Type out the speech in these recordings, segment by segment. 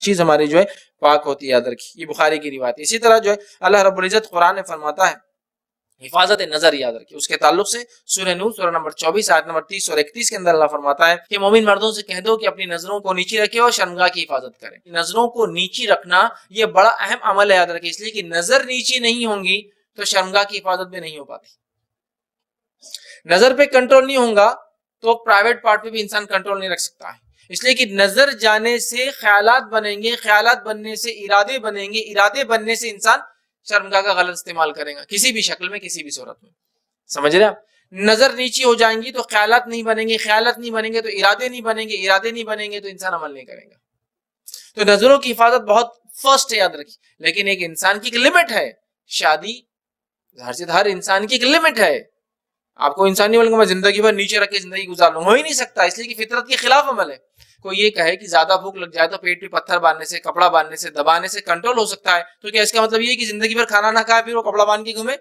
چیز ہماری جو ہے پاک ہوتی ہے، یاد رکھیے، یہ بخاری کی روایت ہے۔ اسی طرح جو ہے اللہ رب العزت قرآن میں فرماتا ہے حفاظت نظر، یاد رکھیے، اس کے تعلق سے سورہ نور سورہ نمبر 24 آیت نمبر 30 اور 31 کے اندر اللہ فرماتا ہے کہ مومن مردوں سے کہہ دو کہ اپنی نظروں کو نیچی رکھے اور شرمگاہ کی حفاظت کریں۔ نظروں کو نیچی رکھنا یہ بڑا اہم عمل ہے، یاد رکھیے، اس لیے کہ نظر نیچی نہیں ہوں گی تو شرمگاہ کی حفاظت بھی نہیں ہو پاتی۔ نظر پہ کنٹرول نہیں ہوگا تو پرائیویٹ پارٹ پہ بھی انسان کنٹرول نہیں رکھ سکتا ہے، اس لیے کہ نظر جانے سے خیالات بنیں گے، خیالات بننے سے ارادے بنیں گے، ارادے بننے سے انسان شرمگاہ کا غلط استعمال کرے گا کسی بھی شکل میں، کسی بھی صورت میں، سمجھ رہے آپ؟ نظر نیچی ہو جائیں گی تو خیالات نہیں بنیں گے، خیالات نہیں بنیں گے تو ارادے نہیں بنیں گے، ارادے نہیں بنیں گے تو انسان عمل نہیں کرے گا۔ تو نظروں کی حفاظت بہت فرسٹ ہے، یاد رکھیے، لیکن ایک انسان کی ایک لمٹ ہے۔ شادی ہر انسان کی ایک لمٹ ہے۔ آپ کو انسان نہیں بولیں گے میں زندگی بھر نیچے رکھ کے زندگی گزار لوں، ہو ہی نہیں سکتا، اس لیے کہ فطرت کے خلاف عمل ہے۔ کوئی یہ کہے کہ زیادہ بھوک لگ جائے تو پیٹ پہ پتھر باندھنے سے، کپڑا باندھنے سے، دبانے سے کنٹرول ہو سکتا ہے، تو کیا اس کا مطلب یہ ہے کہ زندگی بھر کھانا نہ کھائے پھر وہ کپڑا باندھ کے گھومے؟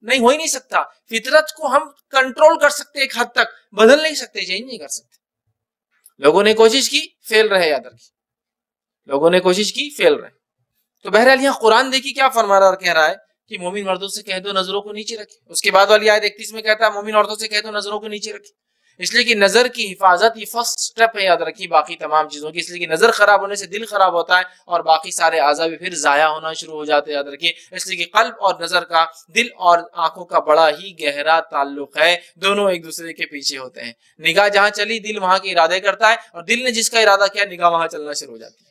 نہیں، ہو ہی نہیں سکتا۔ فطرت کو ہم کنٹرول کر سکتے، ایک حد تک بدل نہیں سکتے، چینج نہیں کر سکتے۔ لوگوں نے کوشش کی، فیل رہے، یاد رکھیے، لوگوں نے کوشش کی، فیل رہے۔ تو بہرحال یہاں قرآن دیکھیے کیا فرما رہا اور کہہ رہا ہے کہ مومن مردوں سے کہہ دو نظروں کو نیچے رکھے۔ اس کے بعد والی آیت 31 میں کہتا ہے مومن عورتوں سے کہہ دو نظروں کو نیچے رکھے، اس لیے کہ نظر کی حفاظت یہ فرسٹ سٹیپ ہے، یاد رکھیے، باقی تمام چیزوں کی، اس لیے کہ نظر خراب ہونے سے دل خراب ہوتا ہے اور باقی سارے اعضاء بھی پھر ضائع ہونا شروع ہو جاتے ہیں، یاد رکھیے، اس لیے کہ قلب اور نظر کا، دل اور آنکھوں کا بڑا ہی گہرا تعلق ہے، دونوں ایک دوسرے کے پیچھے ہوتے ہیں۔ نگاہ جہاں چلی دل وہاں کے ارادے کرتا ہے، اور دل نے جس کا ارادہ کیا نگاہ وہاں چلنا شروع ہو جاتی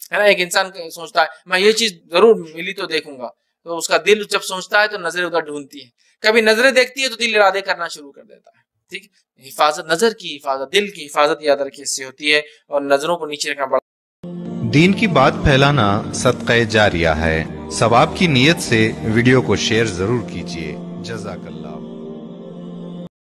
ہے نا۔ ایک انسان سوچتا ہے میں یہ چیز ضرور ملی تو دیکھوں گا، تو اس کا دل جب سوچتا ہے تو نظریں ادھر ڈھونڈتی ہے، کبھی نظریں دیکھتی ہے تو دل ارادے کرنا شروع کر دیتا ہے، ٹھیک۔ حفاظت، نظر کی حفاظت، دل کی حفاظت، یاد رکھیے، اس سے ہوتی ہے، اور نظروں کو نیچے رکھنا پڑتا۔ دین کی بات پھیلانا صدقہ جاریہ ہے، ثواب کی نیت سے ویڈیو کو شیئر ضرور کیجیے۔ جزاک اللہ۔